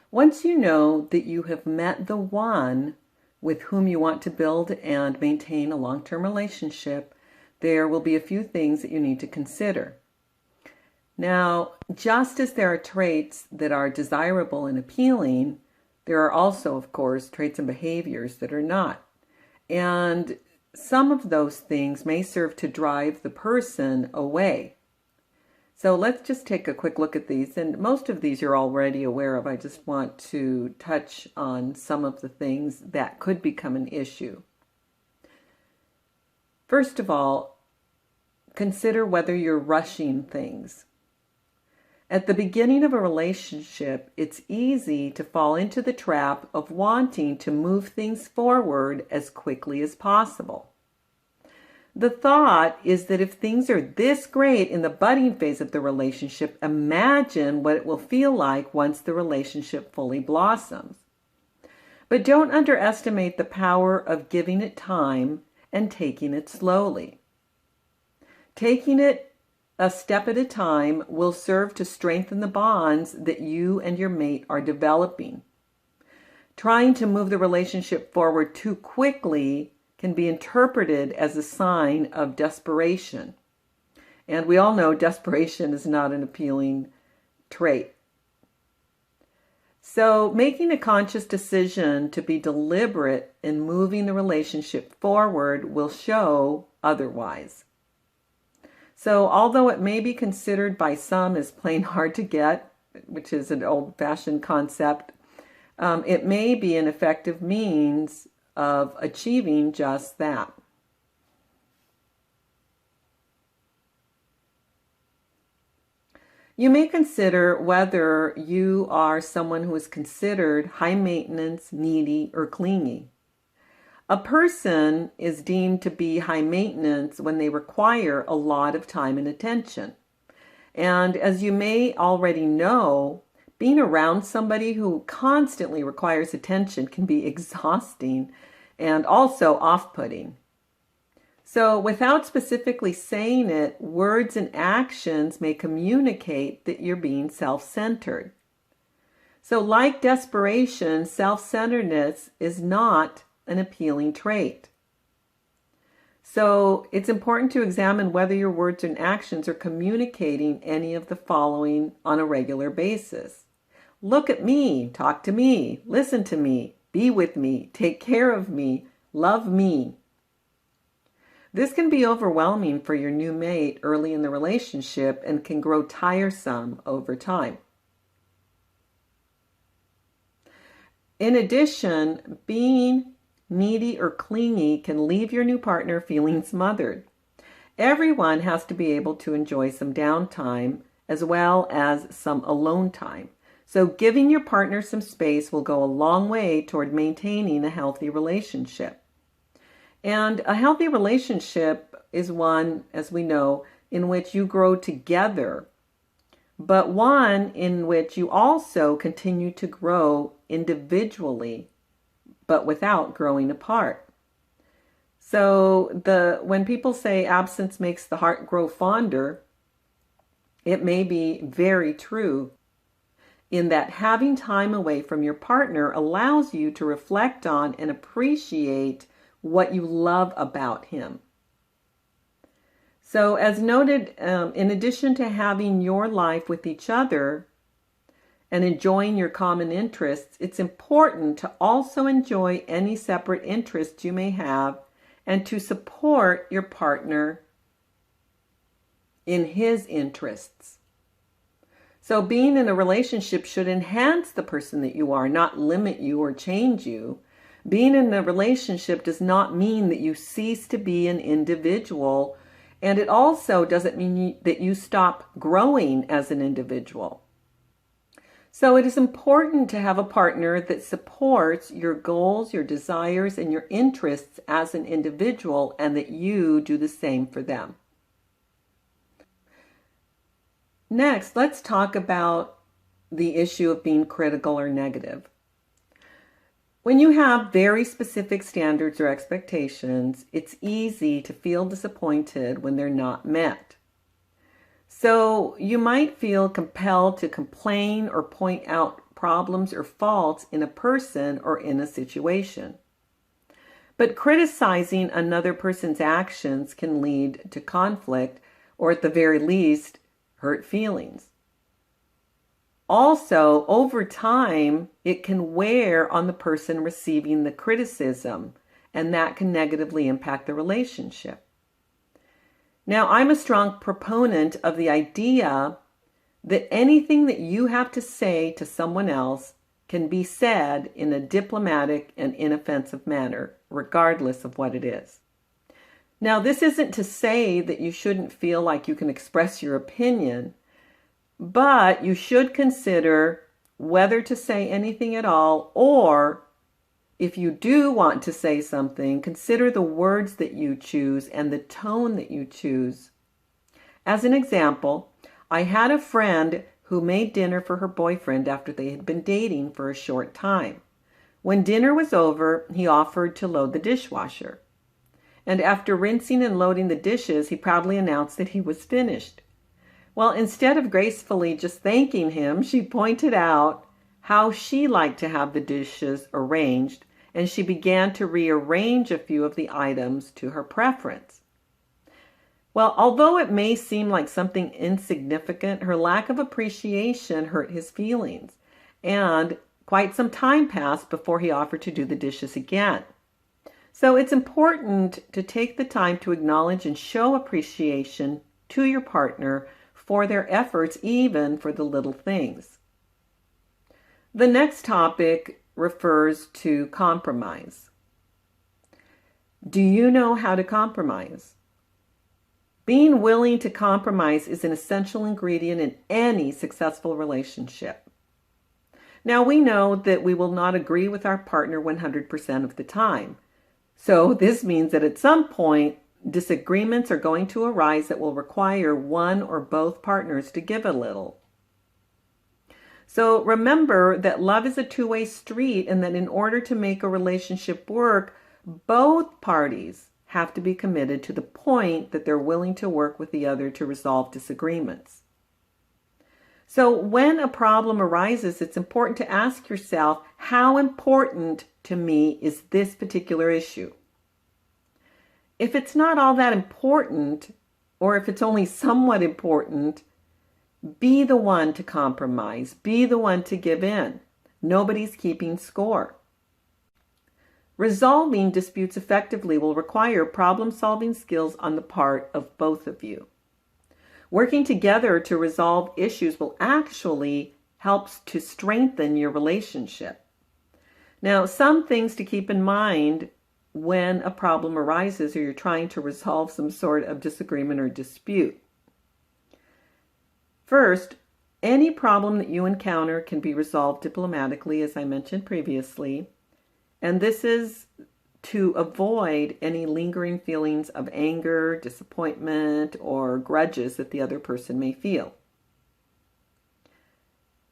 Once you know that you have met the one with whom you want to build and maintain a long-term relationship, there will be a few things that you need to consider. Now, just as there are traits that are desirable and appealing, there are also, of course, traits and behaviors that are not. And some of those things may serve to drive the person away. So let's just take a quick look at these. And most of these you're already aware of. I just want to touch on some of the things that could become an issue. First of all, consider whether you're rushing things. At the beginning of a relationship, it's easy to fall into the trap of wanting to move things forward as quickly as possible. The thought is that if things are this great in the budding phase of the relationship, imagine what it will feel like once the relationship fully blossoms. But don't underestimate the power of giving it time and taking it slowly. Taking it a step at a time will serve to strengthen the bonds that you and your mate are developing. Trying to move the relationship forward too quickly can be interpreted as a sign of desperation. And we all know desperation is not an appealing trait. So making a conscious decision to be deliberate in moving the relationship forward will show otherwise. So although it may be considered by some as plain hard to get, which is an old-fashioned concept, it may be an effective means of achieving just that. You may consider whether you are someone who is considered high maintenance, needy, or clingy. A person is deemed to be high maintenance when they require a lot of time and attention. And as you may already know, being around somebody who constantly requires attention can be exhausting and also off-putting. So without specifically saying it, words and actions may communicate that you're being self-centered. So like desperation, self-centeredness is not an appealing trait. So it's important to examine whether your words and actions are communicating any of the following on a regular basis. Look at me, talk to me, listen to me, be with me, take care of me, love me. This can be overwhelming for your new mate early in the relationship and can grow tiresome over time. In addition, being needy or clingy can leave your new partner feeling smothered. Everyone has to be able to enjoy some downtime as well as some alone time. So giving your partner some space will go a long way toward maintaining a healthy relationship. And a healthy relationship is one, as we know, in which you grow together, but one in which you also continue to grow individually, but without growing apart. So when people say absence makes the heart grow fonder, it may be very true in that having time away from your partner allows you to reflect on and appreciate what you love about him. So as noted, in addition to having your life with each other and enjoying your common interests, it's important to also enjoy any separate interests you may have and to support your partner in his interests. So being in a relationship should enhance the person that you are, not limit you or change you. Being in a relationship does not mean that you cease to be an individual, and it also doesn't mean that you stop growing as an individual. So it is important to have a partner that supports your goals, your desires, and your interests as an individual, and that you do the same for them. Next, let's talk about the issue of being critical or negative. When you have very specific standards or expectations, it's easy to feel disappointed when they're not met. So you might feel compelled to complain or point out problems or faults in a person or in a situation. But criticizing another person's actions can lead to conflict, or at the very least, hurt feelings. Also, over time, it can wear on the person receiving the criticism, and that can negatively impact the relationship. Now, I'm a strong proponent of the idea that anything that you have to say to someone else can be said in a diplomatic and inoffensive manner, regardless of what it is. Now, this isn't to say that you shouldn't feel like you can express your opinion, but you should consider whether to say anything at all, or if you do want to say something, consider the words that you choose and the tone that you choose. As an example, I had a friend who made dinner for her boyfriend after they had been dating for a short time. When dinner was over, he offered to load the dishwasher. And after rinsing and loading the dishes, he proudly announced that he was finished. Well, instead of gracefully just thanking him, she pointed out how she liked to have the dishes arranged, and she began to rearrange a few of the items to her preference. Well, although it may seem like something insignificant, her lack of appreciation hurt his feelings, and quite some time passed before he offered to do the dishes again. So it's important to take the time to acknowledge and show appreciation to your partner for their efforts, even for the little things. The next topic refers to compromise. Do you know how to compromise? Being willing to compromise is an essential ingredient in any successful relationship. Now, we know that we will not agree with our partner 100% of the time. So this means that at some point, disagreements are going to arise that will require one or both partners to give a little. So remember that love is a two-way street, and that in order to make a relationship work, both parties have to be committed to the point that they're willing to work with the other to resolve disagreements. So when a problem arises, it's important to ask yourself, how important to me is this particular issue? If it's not all that important, or if it's only somewhat important, be the one to compromise. Be the one to give in. Nobody's keeping score. Resolving disputes effectively will require problem-solving skills on the part of both of you. Working together to resolve issues will actually help to strengthen your relationship. Now, some things to keep in mind when a problem arises or you're trying to resolve some sort of disagreement or dispute. First, any problem that you encounter can be resolved diplomatically, as I mentioned previously, and this is to avoid any lingering feelings of anger, disappointment, or grudges that the other person may feel.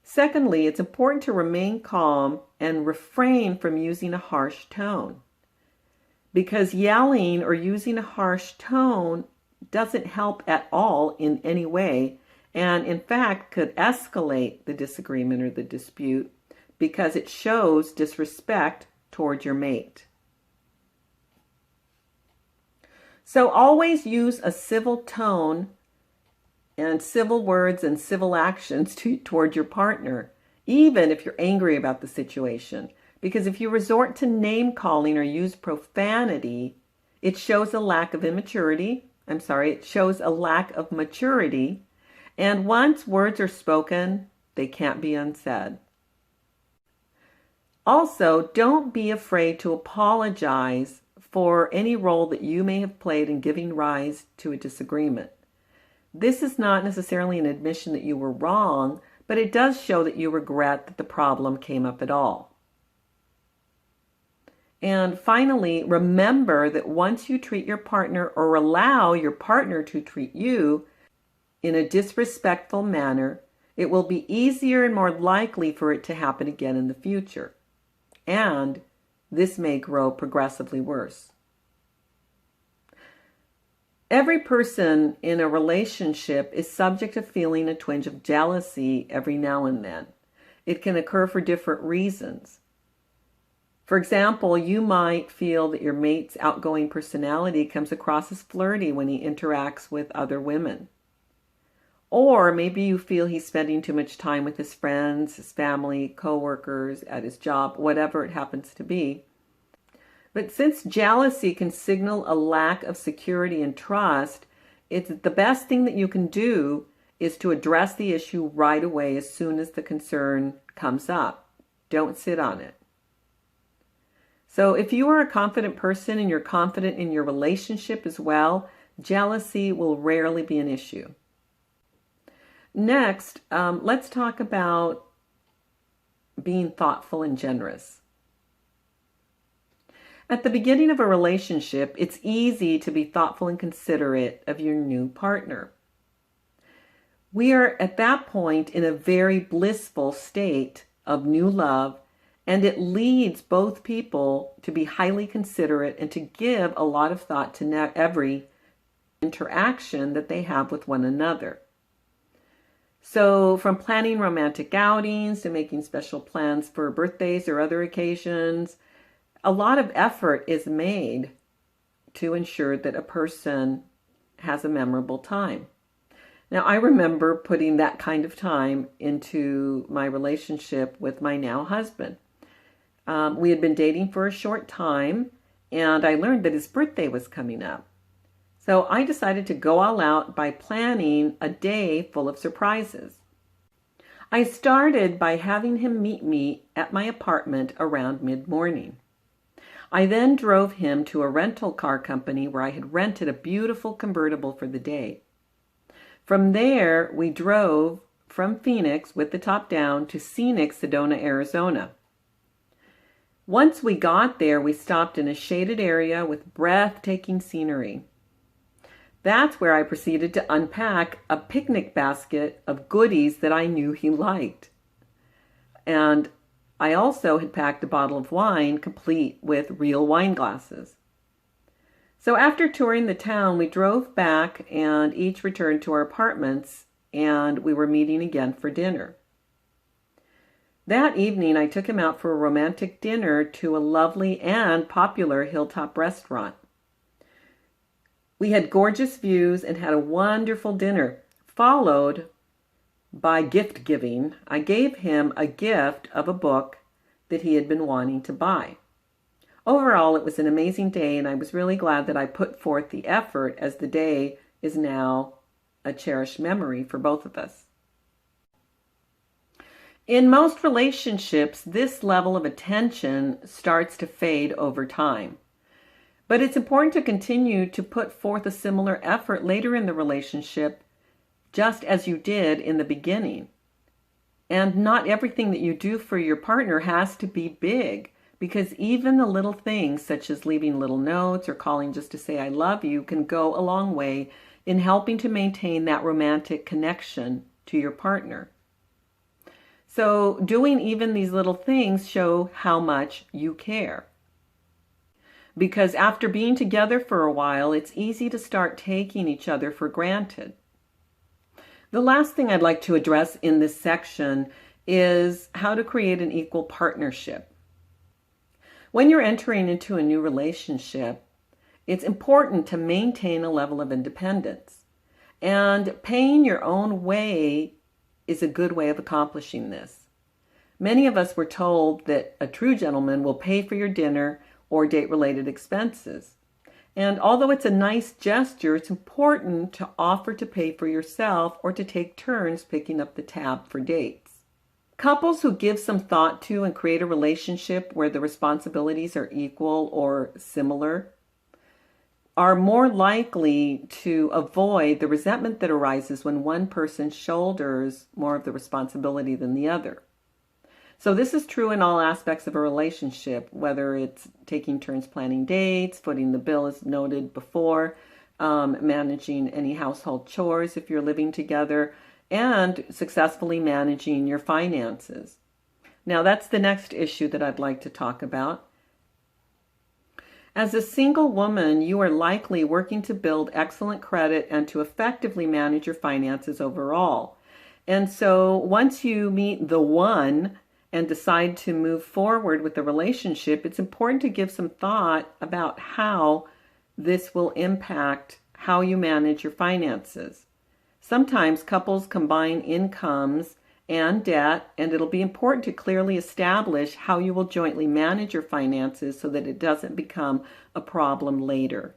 Secondly, it's important to remain calm and refrain from using a harsh tone, because yelling or using a harsh tone doesn't help at all in any way, and in fact could escalate the disagreement or the dispute because it shows disrespect toward your mate. So always use a civil tone and civil words and civil actions toward your partner, even if you're angry about the situation. Because if you resort to name calling or use profanity, it shows a lack of maturity. And once words are spoken, they can't be unsaid. Also, don't be afraid to apologize for any role that you may have played in giving rise to a disagreement. This is not necessarily an admission that you were wrong, but it does show that you regret that the problem came up at all. And finally, remember that once you treat your partner or allow your partner to treat you in a disrespectful manner, it will be easier and more likely for it to happen again in the future. And this may grow progressively worse. Every person in a relationship is subject to feeling a twinge of jealousy every now and then. It can occur for different reasons. For example, you might feel that your mate's outgoing personality comes across as flirty when he interacts with other women. Or maybe you feel he's spending too much time with his friends, his family, coworkers, at his job, whatever it happens to be. But since jealousy can signal a lack of security and trust, it's the best thing that you can do is to address the issue right away as soon as the concern comes up. Don't sit on it. So if you are a confident person and you're confident in your relationship as well, jealousy will rarely be an issue. Next, let's talk about being thoughtful and generous. At the beginning of a relationship, it's easy to be thoughtful and considerate of your new partner. We are at that point in a very blissful state of new love, and it leads both people to be highly considerate and to give a lot of thought to every interaction that they have with one another. So from planning romantic outings to making special plans for birthdays or other occasions, a lot of effort is made to ensure that a person has a memorable time. Now, I remember putting that kind of time into my relationship with my now husband. We had been dating for a short time, and I learned that his birthday was coming up. So I decided to go all out by planning a day full of surprises. I started by having him meet me at my apartment around mid-morning. I then drove him to a rental car company where I had rented a beautiful convertible for the day. From there, we drove from Phoenix with the top down to scenic Sedona, Arizona. Once we got there, we stopped in a shaded area with breathtaking scenery. That's where I proceeded to unpack a picnic basket of goodies that I knew he liked. And I also had packed a bottle of wine complete with real wine glasses. So after touring the town, we drove back and each returned to our apartments, and we were meeting again for dinner. That evening, I took him out for a romantic dinner to a lovely and popular hilltop restaurant. We had gorgeous views and had a wonderful dinner, followed by gift giving. I gave him a gift of a book that he had been wanting to buy. Overall, it was an amazing day, and I was really glad that I put forth the effort, as the day is now a cherished memory for both of us. In most relationships, this level of attention starts to fade over time. But it's important to continue to put forth a similar effort later in the relationship, just as you did in the beginning. And not everything that you do for your partner has to be big, because even the little things, such as leaving little notes or calling just to say I love you, can go a long way in helping to maintain that romantic connection to your partner. So doing even these little things show how much you care. Because after being together for a while, it's easy to start taking each other for granted. The last thing I'd like to address in this section is how to create an equal partnership. When you're entering into a new relationship, it's important to maintain a level of independence. And paying your own way is a good way of accomplishing this. Many of us were told that a true gentleman will pay for your dinner or date-related expenses. And although it's a nice gesture, it's important to offer to pay for yourself or to take turns picking up the tab for dates. Couples who give some thought to and create a relationship where the responsibilities are equal or similar are more likely to avoid the resentment that arises when one person shoulders more of the responsibility than the other. So this is true in all aspects of a relationship, whether it's taking turns planning dates, footing the bill as noted before, managing any household chores if you're living together, and successfully managing your finances. Now that's the next issue that I'd like to talk about. As a single woman, you are likely working to build excellent credit and to effectively manage your finances overall. And so once you meet the one and decide to move forward with the relationship, it's important to give some thought about how this will impact how you manage your finances. Sometimes couples combine incomes and debt, and it'll be important to clearly establish how you will jointly manage your finances so that it doesn't become a problem later.